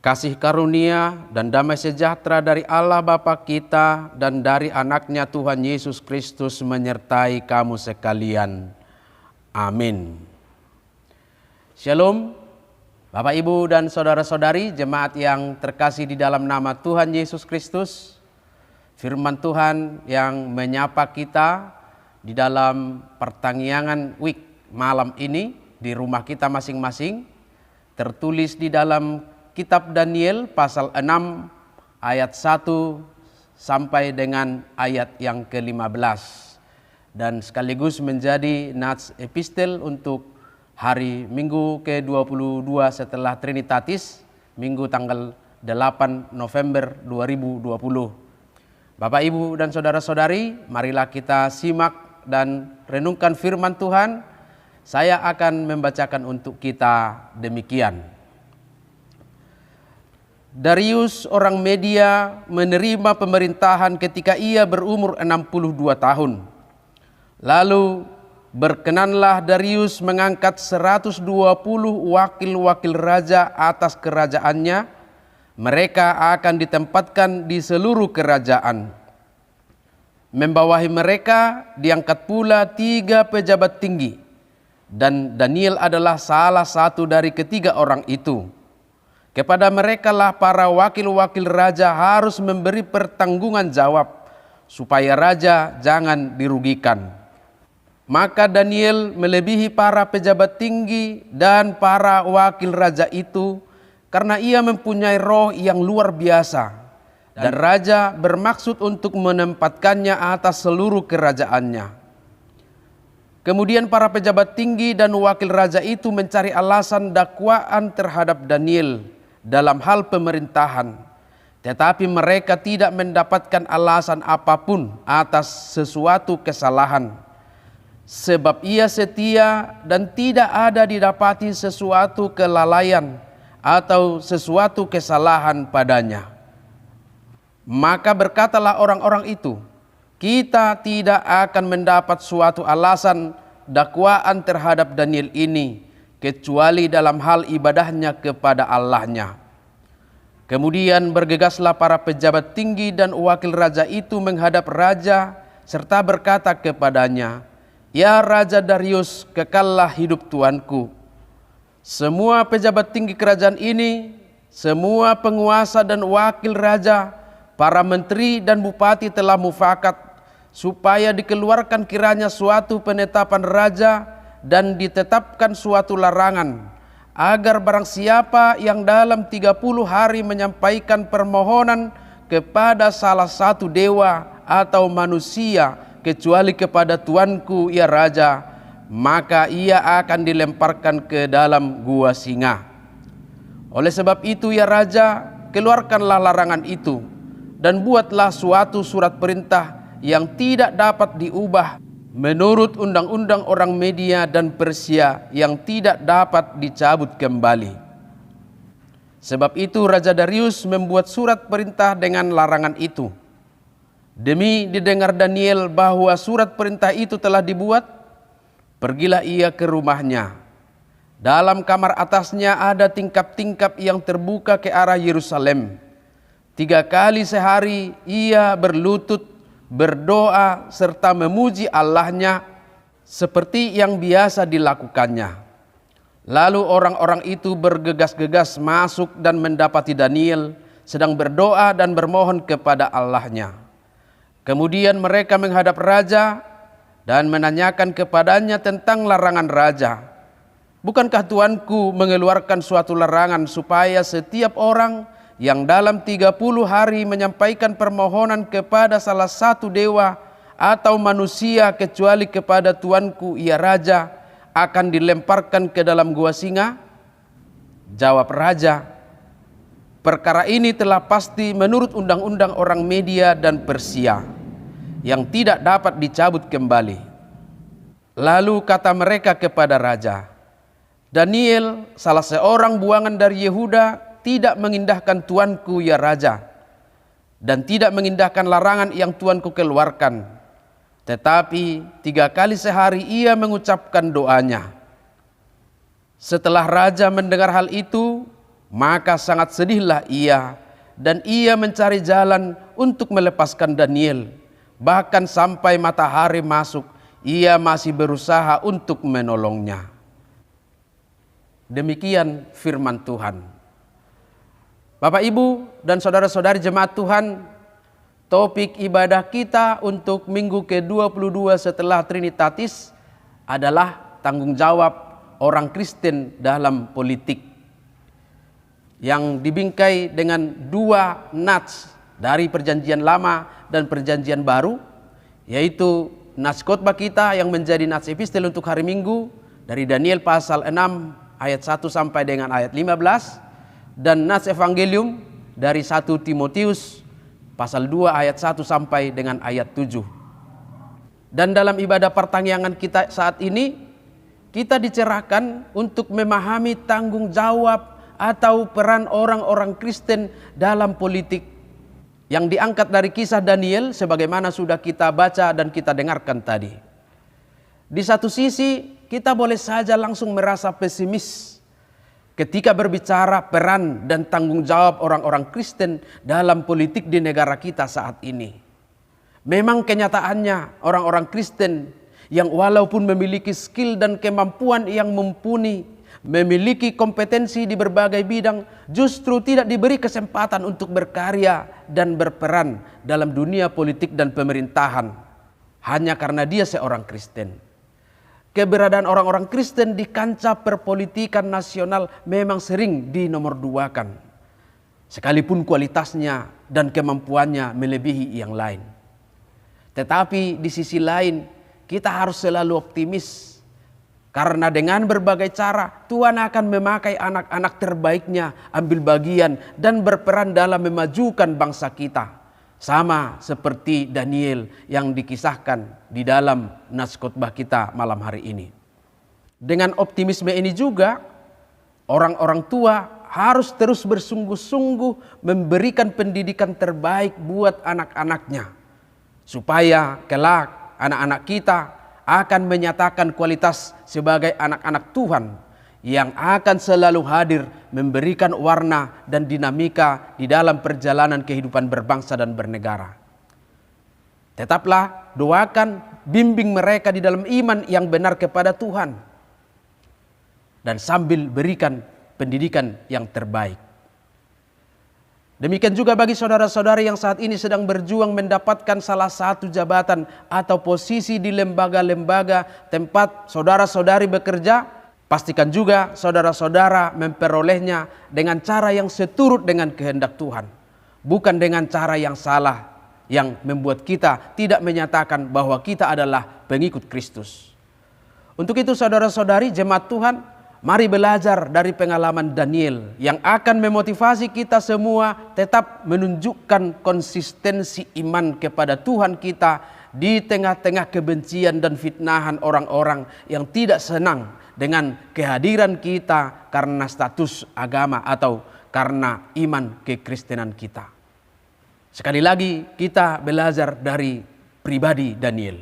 Kasih karunia dan damai sejahtera dari Allah Bapa kita dan dari anaknya Tuhan Yesus Kristus menyertai kamu sekalian. Amin. Shalom, Bapak Ibu dan saudara-saudari jemaat yang terkasih di dalam nama Tuhan Yesus Kristus. Firman Tuhan yang menyapa kita di dalam pertanggiangan week malam ini di rumah kita masing-masing tertulis di dalam Kitab Daniel pasal 6 ayat 1 sampai dengan ayat yang ke-15 dan sekaligus menjadi nats epistel untuk hari Minggu ke-22 setelah Trinitatis, Minggu tanggal 8 November 2020. Bapak, Ibu, dan saudara-saudari, marilah kita simak dan renungkan firman Tuhan. Saya akan membacakan untuk kita demikian. Darius orang Media menerima pemerintahan ketika ia berumur 62 tahun. Lalu berkenanlah Darius mengangkat 120 wakil-wakil raja atas kerajaannya. Mereka akan ditempatkan di seluruh kerajaan. Membawahi mereka diangkat pula 3 pejabat tinggi. Dan Daniel adalah salah satu dari ketiga orang itu. Kepada merekalah para wakil-wakil raja harus memberi pertanggungan jawab supaya raja jangan dirugikan. Maka Daniel melebihi para pejabat tinggi dan para wakil raja itu karena ia mempunyai roh yang luar biasa dan raja bermaksud untuk menempatkannya atas seluruh kerajaannya. Kemudian para pejabat tinggi dan wakil raja itu mencari alasan dakwaan terhadap Daniel dalam hal pemerintahan, tetapi mereka tidak mendapatkan alasan apapun atas sesuatu kesalahan, sebab ia setia dan tidak ada didapati sesuatu kelalaian atau sesuatu kesalahan padanya. Maka berkatalah orang-orang itu, kita tidak akan mendapat suatu alasan dakwaan terhadap Daniel ini, kecuali dalam hal ibadahnya kepada Allahnya. Kemudian bergegaslah para pejabat tinggi dan wakil raja itu menghadap raja serta berkata kepadanya, "Ya Raja Darius, kekallah hidup tuanku. Semua pejabat tinggi kerajaan ini, semua penguasa dan wakil raja, para menteri dan bupati telah mufakat supaya dikeluarkan kiranya suatu penetapan raja dan ditetapkan suatu larangan, agar barang siapa yang dalam 30 hari menyampaikan permohonan kepada salah satu dewa atau manusia kecuali kepada tuanku ya raja, maka ia akan dilemparkan ke dalam gua singa. Oleh sebab itu ya raja, keluarkanlah larangan itu dan buatlah suatu surat perintah yang tidak dapat diubah menurut undang-undang orang Media dan Persia yang tidak dapat dicabut kembali. Sebab itu Raja Darius membuat surat perintah dengan larangan itu. Demi didengar Daniel bahwa surat perintah itu telah dibuat, pergilah ia ke rumahnya. Dalam kamar atasnya ada tingkap-tingkap yang terbuka ke arah Yerusalem. 3 kali sehari ia berlutut, berdoa serta memuji Allahnya seperti yang biasa dilakukannya. Lalu orang-orang itu bergegas-gegas masuk dan mendapati Daniel sedang berdoa dan bermohon kepada Allahnya. Kemudian mereka menghadap raja dan menanyakan kepadanya tentang larangan raja. Bukankah tuanku mengeluarkan suatu larangan supaya setiap orang yang dalam 30 hari menyampaikan permohonan kepada salah satu dewa atau manusia kecuali kepada tuanku ya raja akan dilemparkan ke dalam gua singa? Jawab raja, perkara ini telah pasti menurut undang-undang orang Media dan Persia yang tidak dapat dicabut kembali. Lalu kata mereka kepada raja, Daniel, salah seorang buangan dari Yehuda, tidak mengindahkan tuanku ya raja, dan tidak mengindahkan larangan yang tuanku keluarkan. Tetapi 3 kali sehari ia mengucapkan doanya. Setelah raja mendengar hal itu, Maka sangat sedihlah ia, dan ia mencari jalan untuk melepaskan Daniel. Bahkan sampai matahari masuk, ia masih berusaha untuk menolongnya. Demikian firman Tuhan. Bapak, Ibu, dan saudara-saudari jemaat Tuhan, topik ibadah kita untuk minggu ke-22 setelah Trinitatis adalah tanggung jawab orang Kristen dalam politik, yang dibingkai dengan dua nats dari Perjanjian Lama dan Perjanjian Baru, yaitu nats khotbah kita yang menjadi nats epistel untuk hari Minggu dari Daniel pasal 6 ayat 1 sampai dengan ayat 15, dan nats evangelium dari 1 Timotius pasal 2 ayat 1 sampai dengan ayat 7. Dan dalam ibadah pertangyangan kita saat ini, kita dicerahkan untuk memahami tanggung jawab atau peran orang-orang Kristen dalam politik yang diangkat dari kisah Daniel sebagaimana sudah kita baca dan kita dengarkan tadi. Di satu sisi kita boleh saja langsung merasa pesimis ketika berbicara peran dan tanggung jawab orang-orang Kristen dalam politik di negara kita saat ini. Memang kenyataannya orang-orang Kristen yang walaupun memiliki skill dan kemampuan yang mumpuni, memiliki kompetensi di berbagai bidang, justru tidak diberi kesempatan untuk berkarya dan berperan dalam dunia politik dan pemerintahan hanya karena dia seorang Kristen. Keberadaan orang-orang Kristen di kancah perpolitikan nasional memang sering dinomorduakan, sekalipun kualitasnya dan kemampuannya melebihi yang lain. Tetapi di sisi lain kita harus selalu optimis, karena dengan berbagai cara Tuhan akan memakai anak-anak terbaiknya ambil bagian dan berperan dalam memajukan bangsa kita. Sama seperti Daniel yang dikisahkan di dalam nats khotbah kita malam hari ini. Dengan optimisme ini juga, orang-orang tua harus terus bersungguh-sungguh memberikan pendidikan terbaik buat anak-anaknya, supaya kelak anak-anak kita akan menyatakan kualitas sebagai anak-anak Tuhan yang akan selalu hadir memberikan warna dan dinamika di dalam perjalanan kehidupan berbangsa dan bernegara. Tetaplah doakan, bimbing mereka di dalam iman yang benar kepada Tuhan, dan sambil berikan pendidikan yang terbaik. Demikian juga bagi saudara-saudari yang saat ini sedang berjuang mendapatkan salah satu jabatan atau posisi di lembaga-lembaga tempat saudara-saudari bekerja, pastikan juga saudara-saudara memperolehnya dengan cara yang seturut dengan kehendak Tuhan, bukan dengan cara yang salah yang membuat kita tidak menyatakan bahwa kita adalah pengikut Kristus. Untuk itu saudara-saudari jemaat Tuhan, mari belajar dari pengalaman Daniel yang akan memotivasi kita semua tetap menunjukkan konsistensi iman kepada Tuhan kita di tengah-tengah kebencian dan fitnahan orang-orang yang tidak senang dengan kehadiran kita karena status agama atau karena iman kekristenan kita. Sekali lagi kita belajar dari pribadi Daniel.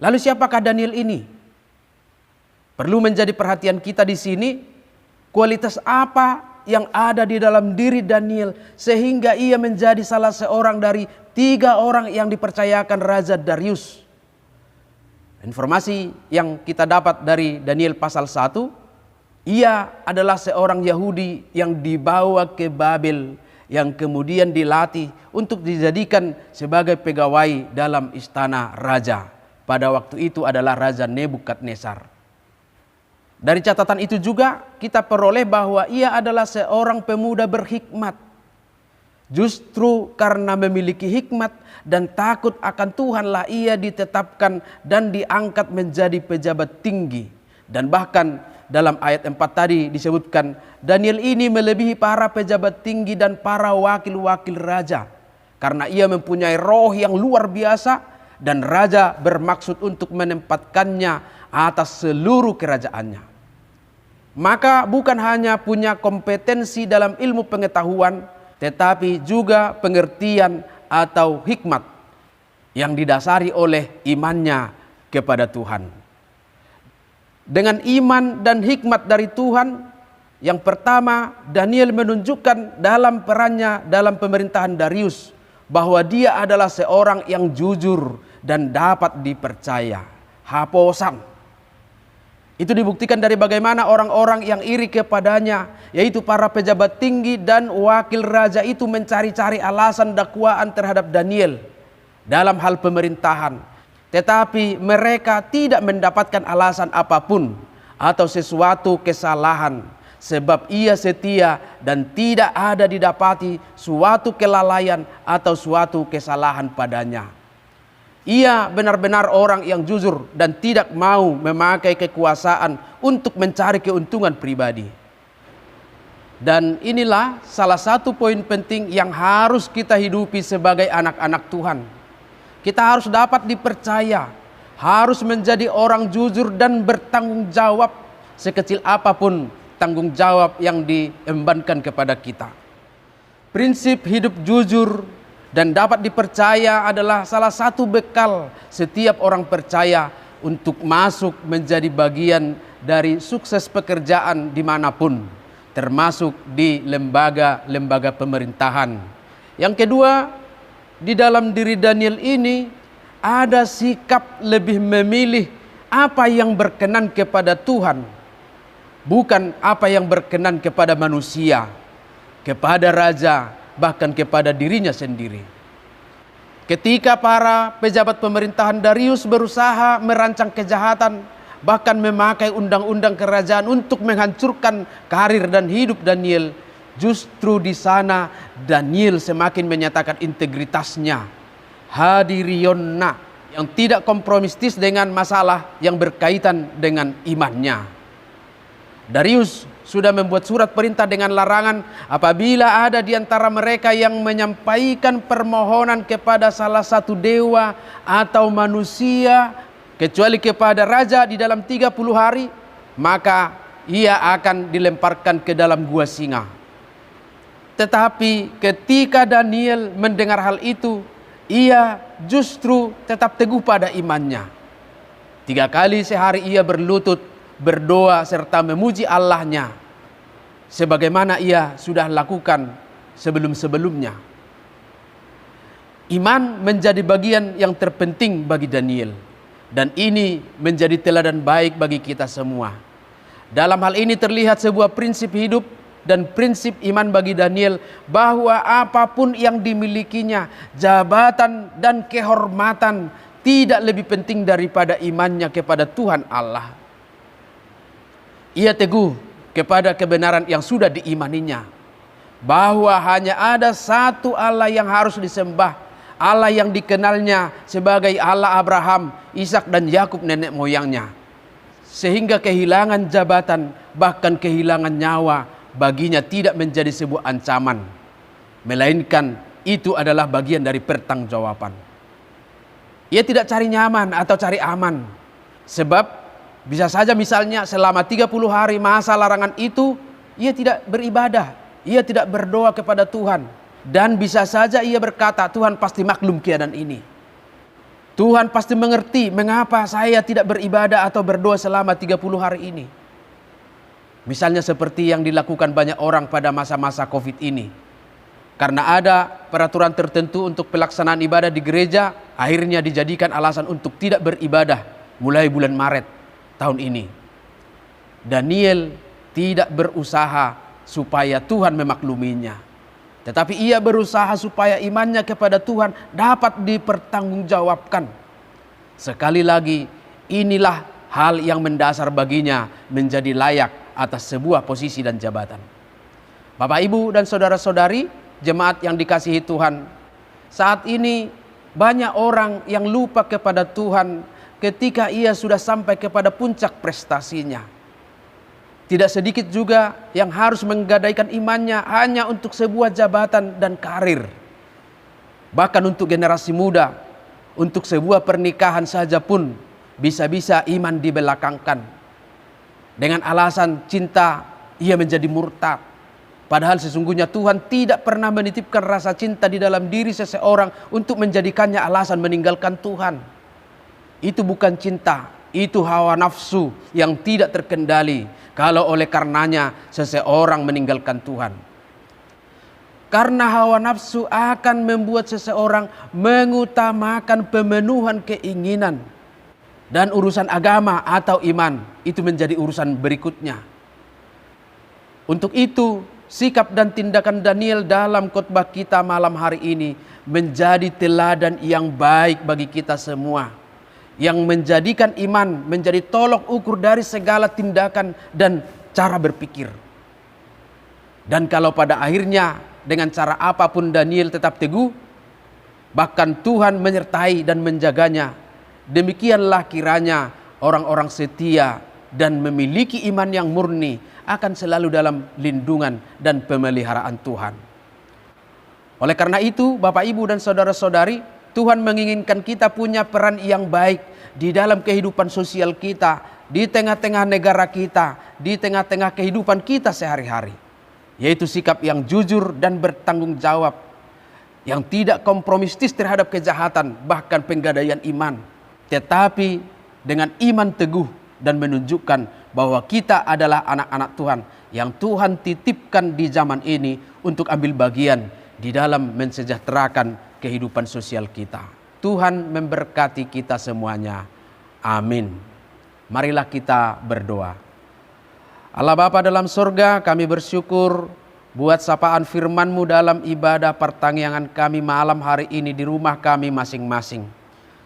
Lalu siapakah Daniel ini? Perlu menjadi perhatian kita di sini, kualitas apa yang ada di dalam diri Daniel sehingga ia menjadi salah seorang dari 3 orang yang dipercayakan Raja Darius. Informasi yang kita dapat dari Daniel pasal 1, ia adalah seorang Yahudi yang dibawa ke Babel, yang kemudian dilatih untuk dijadikan sebagai pegawai dalam istana raja. Pada waktu itu adalah Raja Nebukadnezar. Dari catatan itu juga kita peroleh bahwa ia adalah seorang pemuda berhikmat. Justru karena memiliki hikmat dan takut akan Tuhanlah ia ditetapkan dan diangkat menjadi pejabat tinggi. Dan bahkan dalam ayat 4 tadi disebutkan Daniel ini melebihi para pejabat tinggi dan para wakil-wakil raja, karena ia mempunyai roh yang luar biasa dan raja bermaksud untuk menempatkannya atas seluruh kerajaannya. Maka bukan hanya punya kompetensi dalam ilmu pengetahuan, tetapi juga pengertian atau hikmat yang didasari oleh imannya kepada Tuhan. Dengan iman dan hikmat dari Tuhan Yang pertama, Daniel menunjukkan dalam perannya dalam pemerintahan Darius bahwa dia adalah seorang yang jujur dan dapat dipercaya. Haposan. Itu dibuktikan dari bagaimana orang-orang yang iri kepadanya, yaitu para pejabat tinggi dan wakil raja itu mencari-cari alasan dakwaan terhadap Daniel dalam hal pemerintahan. Tetapi mereka tidak mendapatkan alasan apapun atau sesuatu kesalahan, sebab ia setia dan tidak ada didapati suatu kelalaian atau suatu kesalahan padanya. Ia benar-benar orang yang jujur dan tidak mau memakai kekuasaan untuk mencari keuntungan pribadi. Dan inilah salah satu poin penting yang harus kita hidupi sebagai anak-anak Tuhan. Kita harus dapat dipercaya, harus menjadi orang jujur dan bertanggung jawab sekecil apapun tanggung jawab yang diembankan kepada kita. Prinsip hidup jujur dan dapat dipercaya adalah salah satu bekal setiap orang percaya untuk masuk menjadi bagian dari sukses pekerjaan dimanapun, termasuk di lembaga-lembaga pemerintahan. Yang kedua, di dalam diri Daniel ini ada sikap lebih memilih apa yang berkenan kepada Tuhan, bukan apa yang berkenan kepada manusia, kepada raja, bahkan kepada dirinya sendiri. Ketika para pejabat pemerintahan Darius berusaha merancang kejahatan, bahkan memakai undang-undang kerajaan untuk menghancurkan karir dan hidup Daniel, justru di sana Daniel semakin menyatakan integritasnya, hadiriyonna, yang tidak kompromistis dengan masalah yang berkaitan dengan imannya. Darius sudah membuat surat perintah dengan larangan apabila ada di antara mereka yang menyampaikan permohonan kepada salah satu dewa atau manusia kecuali kepada raja di dalam 30 hari, maka ia akan dilemparkan ke dalam gua singa. Tetapi ketika Daniel mendengar hal itu, ia justru tetap teguh pada imannya. 3 kali sehari ia berlutut, berdoa serta memuji Allahnya sebagaimana ia sudah lakukan sebelum-sebelumnya. Iman menjadi bagian yang terpenting bagi Daniel, dan ini menjadi teladan baik bagi kita semua. Dalam hal ini terlihat sebuah prinsip hidup dan prinsip iman bagi Daniel, bahwa apapun yang dimilikinya, jabatan dan kehormatan, tidak lebih penting daripada imannya kepada Tuhan Allah. Ia teguh kepada kebenaran yang sudah diimaninya, bahwa hanya ada satu Allah yang harus disembah, Allah yang dikenalnya sebagai Allah Abraham, Ishak dan Yakub nenek moyangnya. Sehingga kehilangan jabatan, bahkan kehilangan nyawa, baginya tidak menjadi sebuah ancaman, melainkan itu adalah bagian dari pertanggungjawaban. Ia tidak cari nyaman atau cari aman, sebab bisa saja misalnya selama 30 hari masa larangan itu ia tidak beribadah, ia tidak berdoa kepada Tuhan. Dan bisa saja ia berkata, Tuhan pasti maklum keadaan ini, Tuhan pasti mengerti mengapa saya tidak beribadah atau berdoa selama 30 hari ini. Misalnya seperti yang dilakukan banyak orang pada masa-masa Covid ini. Karena ada peraturan tertentu untuk pelaksanaan ibadah di gereja, akhirnya dijadikan alasan untuk tidak beribadah mulai bulan Maret tahun ini. Daniel tidak berusaha supaya Tuhan memakluminya, tetapi ia berusaha supaya imannya kepada Tuhan dapat dipertanggungjawabkan. Sekali lagi, inilah hal yang mendasar baginya menjadi layak atas sebuah posisi dan jabatan. Bapak, Ibu, dan saudara-saudari jemaat yang dikasihi Tuhan, saat ini banyak orang yang lupa kepada Tuhan ketika ia sudah sampai kepada puncak prestasinya. Tidak sedikit juga yang harus menggadaikan imannya hanya untuk sebuah jabatan dan karir. Bahkan untuk generasi muda, untuk sebuah pernikahan saja pun bisa-bisa iman dibelakangkan. Dengan alasan cinta ia menjadi murtad. Padahal sesungguhnya Tuhan tidak pernah menitipkan rasa cinta di dalam diri seseorang untuk menjadikannya alasan meninggalkan Tuhan. Itu bukan cinta, Itu hawa nafsu yang tidak terkendali kalau oleh karenanya seseorang meninggalkan Tuhan. Karena hawa nafsu akan membuat seseorang mengutamakan pemenuhan keinginan, dan urusan agama atau iman itu menjadi urusan berikutnya. Untuk itu, sikap dan tindakan Daniel dalam khotbah kita malam hari ini menjadi teladan yang baik bagi kita semua, yang menjadikan iman menjadi tolok ukur dari segala tindakan dan cara berpikir. Dan kalau pada akhirnya dengan cara apapun Daniel tetap teguh, bahkan Tuhan menyertai dan menjaganya, demikianlah kiranya orang-orang setia dan memiliki iman yang murni akan selalu dalam lindungan dan pemeliharaan Tuhan. Oleh karena itu, Bapak, Ibu, dan saudara-saudari, Tuhan menginginkan kita punya peran yang baik di dalam kehidupan sosial kita, di tengah-tengah negara kita, di tengah-tengah kehidupan kita sehari-hari. Yaitu sikap yang jujur dan bertanggung jawab, yang tidak kompromistis terhadap kejahatan, bahkan penggadaian iman. Tetapi dengan iman teguh dan menunjukkan bahwa kita adalah anak-anak Tuhan yang Tuhan titipkan di zaman ini untuk ambil bagian di dalam mensejahterakan kehidupan sosial kita. Tuhan memberkati kita semuanya. Amin. Marilah kita berdoa. Allah Bapa dalam surga, kami bersyukur buat sapaan firman-Mu dalam ibadah pertanggihan kami malam hari ini di rumah kami masing-masing.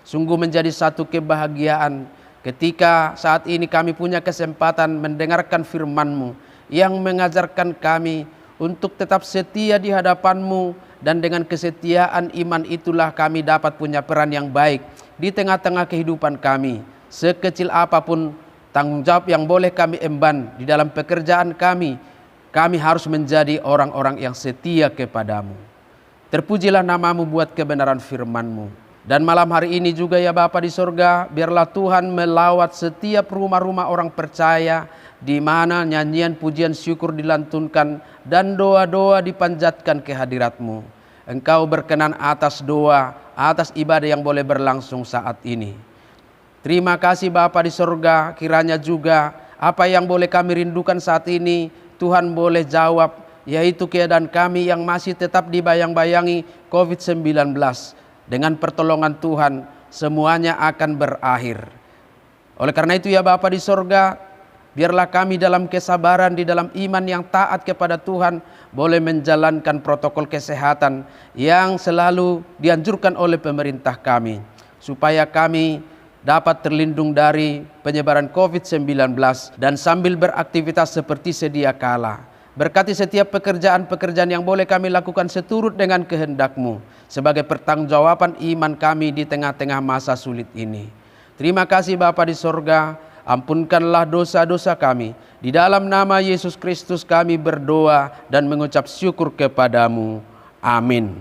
Sungguh menjadi satu kebahagiaan ketika saat ini kami punya kesempatan mendengarkan firman-Mu yang mengajarkan kami untuk tetap setia di hadapan-Mu, dan dengan kesetiaan iman itulah kami dapat punya peran yang baik di tengah-tengah kehidupan kami. Sekecil apapun tanggung jawab yang boleh kami emban di dalam pekerjaan kami harus menjadi orang-orang yang setia kepadamu. Terpujilah nama-Mu buat kebenaran firman-Mu. Dan malam hari ini juga ya Bapa di surga, biarlah Tuhan melawat setiap rumah-rumah orang percaya, di mana nyanyian pujian syukur dilantunkan dan doa-doa dipanjatkan ke hadirat-Mu. Engkau berkenan atas doa, atas ibadah yang boleh berlangsung saat ini. Terima kasih Bapa di surga, kiranya juga apa yang boleh kami rindukan saat ini Tuhan boleh jawab, yaitu keadaan kami yang masih tetap dibayang-bayangi COVID-19. Dengan pertolongan Tuhan semuanya akan berakhir. Oleh karena itu ya Bapa di surga, biarlah kami dalam kesabaran di dalam iman yang taat kepada Tuhan boleh menjalankan protokol kesehatan yang selalu dianjurkan oleh pemerintah kami, supaya kami dapat terlindung dari penyebaran COVID-19 dan sambil beraktivitas seperti sedia kala. Berkati setiap pekerjaan-pekerjaan yang boleh kami lakukan seturut dengan kehendak-Mu sebagai pertanggungjawaban iman kami di tengah-tengah masa sulit ini. Terima kasih Bapa di sorga, ampunkanlah dosa-dosa kami. Di dalam nama Yesus Kristus kami berdoa dan mengucap syukur kepadamu. Amin.